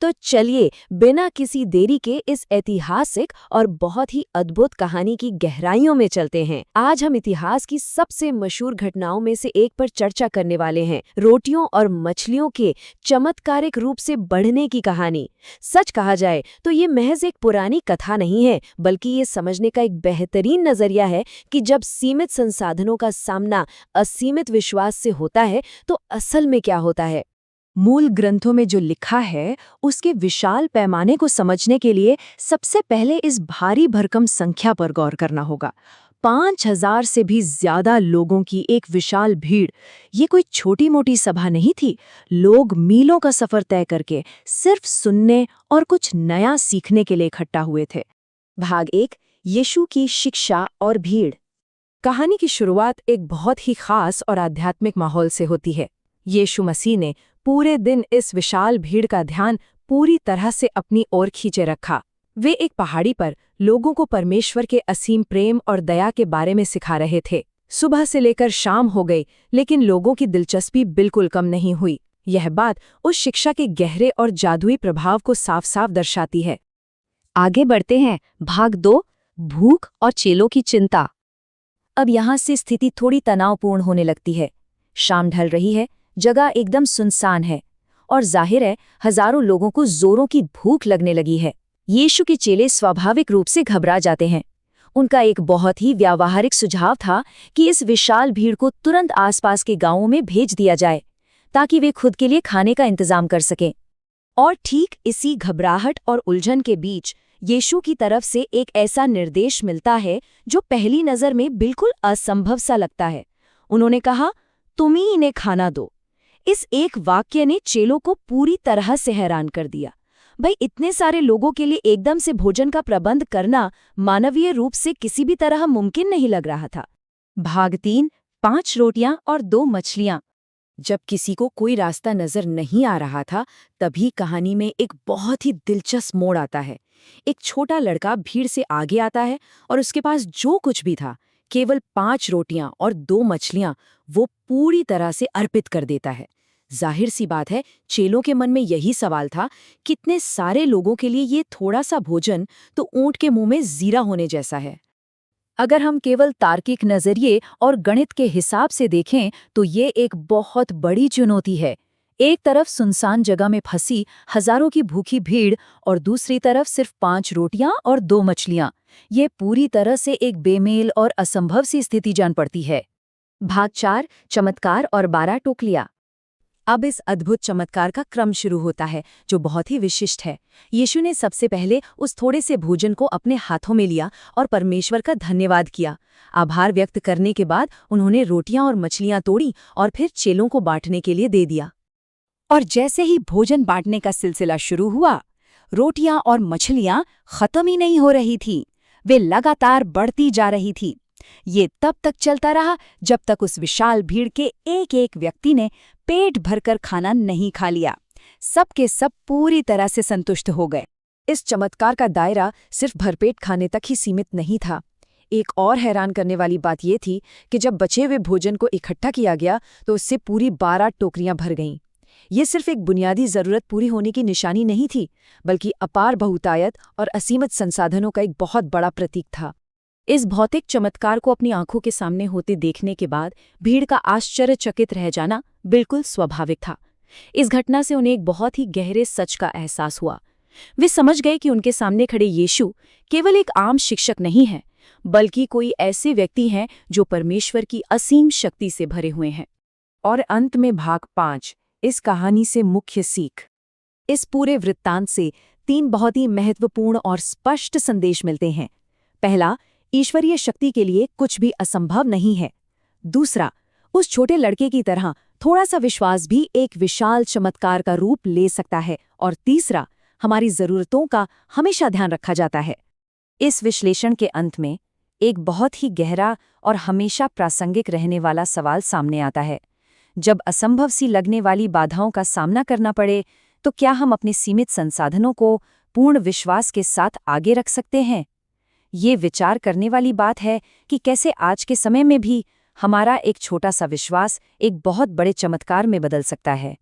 तो चलिए बिना किसी देरी के इस ऐतिहासिक और बहुत ही अद्भुत कहानी की गहराइयों में चलते हैं। आज हम इतिहास की सबसे मशहूर घटनाओं में से एक पर चर्चा करने वाले हैं, रोटियों और मछलियों के चमत्कारिक रूप से बढ़ने की कहानी। सच कहा जाए तो ये महज एक पुरानी कथा नहीं है, बल्कि ये समझने का एक बेहतरीन नजरिया है कि जब सीमित संसाधनों का सामना असीमित विश्वास से होता है तो असल में क्या होता है। मूल ग्रंथों में जो लिखा है उसके विशाल पैमाने को समझने के लिए सबसे पहले इस भारी भरकम संख्या पर गौर करना होगा। 5000 से भी ज्यादा लोगों की एक विशाल भीड़, ये कोई छोटी मोटी सभा नहीं थी। लोग मीलों का सफर तय करके सिर्फ सुनने और कुछ नया सीखने के लिए इकट्ठा हुए थे। भाग 1, यीशु की शिक्षा और भीड़। कहानी की शुरुआत एक बहुत ही खास और आध्यात्मिक माहौल से होती है। यीशु मसीह ने पूरे दिन इस विशाल भीड़ का ध्यान पूरी तरह से अपनी ओर खींचे रखा। वे एक पहाड़ी पर लोगों को परमेश्वर के असीम प्रेम और दया के बारे में सिखा रहे थे। सुबह से लेकर शाम हो गई, लेकिन लोगों की दिलचस्पी बिल्कुल कम नहीं हुई। यह बात उस शिक्षा के गहरे और जादुई प्रभाव को साफ साफ दर्शाती है। आगे बढ़ते हैं। भाग 2, भूख और चेलों की चिंता। अब यहाँ से स्थिति थोड़ी तनावपूर्ण होने लगती है। शाम ढल रही है, जगह एकदम सुनसान है और जाहिर है हजारों लोगों को जोरों की भूख लगने लगी है। यीशु के चेले स्वाभाविक रूप से घबरा जाते हैं। उनका एक बहुत ही व्यावहारिक सुझाव था कि इस विशाल भीड़ को तुरंत आसपास के गांवों में भेज दिया जाए ताकि वे खुद के लिए खाने का इंतजाम कर सकें। और ठीक इसी घबराहट और उलझन के बीच यीशु की तरफ से एक ऐसा निर्देश मिलता है जो पहली नज़र में बिल्कुल असंभव सा लगता है। उन्होंने कहा, तुम ही इन्हें खाना दो। इस एक वाक्य ने चेलों को पूरी तरह से हैरान कर दिया। भाई, इतने सारे लोगों के लिए एकदम से भोजन का प्रबंध करना मानवीय रूप से किसी भी तरह मुमकिन नहीं लग रहा था। भाग 3, 5 रोटियां और 2 मछलियां। जब किसी को कोई रास्ता नजर नहीं आ रहा था, तभी कहानी में एक बहुत ही दिलचस्प मोड़ आता है। एक छोटा लड़का भीड़ से आगे आता है और उसके पास जो कुछ भी था, केवल 5 रोटियां और 2 मछलियां, वो पूरी तरह से अर्पित कर देता है। जाहिर सी बात है, चेलों के मन में यही सवाल था, कितने सारे लोगों के लिए ये थोड़ा सा भोजन तो ऊंट के मुंह में जीरा होने जैसा है। अगर हम केवल तार्किक नजरिए और गणित के हिसाब से देखें तो ये एक बहुत बड़ी चुनौती है। एक तरफ सुनसान जगह में फंसी हजारों की भूखी भीड़ और दूसरी तरफ सिर्फ 5 रोटियां और 2 मछलियां। ये पूरी तरह से एक बेमेल और असंभव सी स्थिति जान पड़ती है। भाग 4, चमत्कार और 12 टोकलियां। अब इस अद्भुत चमत्कार का क्रम शुरू होता है जो बहुत ही विशिष्ट है। यीशु ने सबसे पहले उस थोड़े से भोजन को अपने हाथों में लिया और परमेश्वर का धन्यवाद किया। आभार व्यक्त करने के बाद उन्होंने रोटियां और मछलियां तोड़ी और फिर चेलों को बांटने के लिए दे दिया। और जैसे ही भोजन बांटने का सिलसिला शुरू हुआ, रोटियां और मछलियां खत्म ही नहीं हो रही थीं। वे लगातार बढ़ती जा रही थी। ये तब तक चलता रहा जब तक उस विशाल भीड़ के एक एक व्यक्ति ने पेट भरकर खाना नहीं खा लिया। सबके सब पूरी तरह से संतुष्ट हो गए। इस चमत्कार का दायरा सिर्फ भरपेट खाने तक ही सीमित नहीं था। एक और हैरान करने वाली बात ये थी कि जब बचे हुए भोजन को इकट्ठा किया गया तो उससे पूरी 12 टोकरियां भर गईं। ये सिर्फ एक बुनियादी जरूरत पूरी होने की निशानी नहीं थी, बल्कि अपार बहुतायत और असीमित संसाधनों का एक बहुत बड़ा प्रतीक था। इस भौतिक चमत्कार को अपनी आंखों के सामने होते देखने के बाद भीड़ का आश्चर्यचकित रह जाना बिल्कुल स्वाभाविक था। इस घटना से उन्हें एक बहुत ही गहरे सच का एहसास हुआ। वे समझ गए कि उनके सामने खड़े यीशु केवल एक आम शिक्षक नहीं है, बल्कि कोई ऐसे व्यक्ति हैं जो परमेश्वर की असीम शक्ति से भरे हुए हैं। और अंत में भाग 5, इस कहानी से मुख्य सीख। इस पूरे वृत्तांत से 3 बहुत ही महत्वपूर्ण और स्पष्ट संदेश मिलते हैं। पहला, ईश्वरीय शक्ति के लिए कुछ भी असंभव नहीं है। दूसरा, उस छोटे लड़के की तरह थोड़ा सा विश्वास भी एक विशाल चमत्कार का रूप ले सकता है। और तीसरा, हमारी जरूरतों का हमेशा ध्यान रखा जाता है। इस विश्लेषण के अंत में एक बहुत ही गहरा और हमेशा प्रासंगिक रहने वाला सवाल सामने आता है। जब असंभव सी लगने वाली बाधाओं का सामना करना पड़े, तो क्या हम अपने सीमित संसाधनों को पूर्ण विश्वास के साथ आगे रख सकते हैं? ये विचार करने वाली बात है कि कैसे आज के समय में भी हमारा एक छोटा सा विश्वास एक बहुत बड़े चमत्कार में बदल सकता है।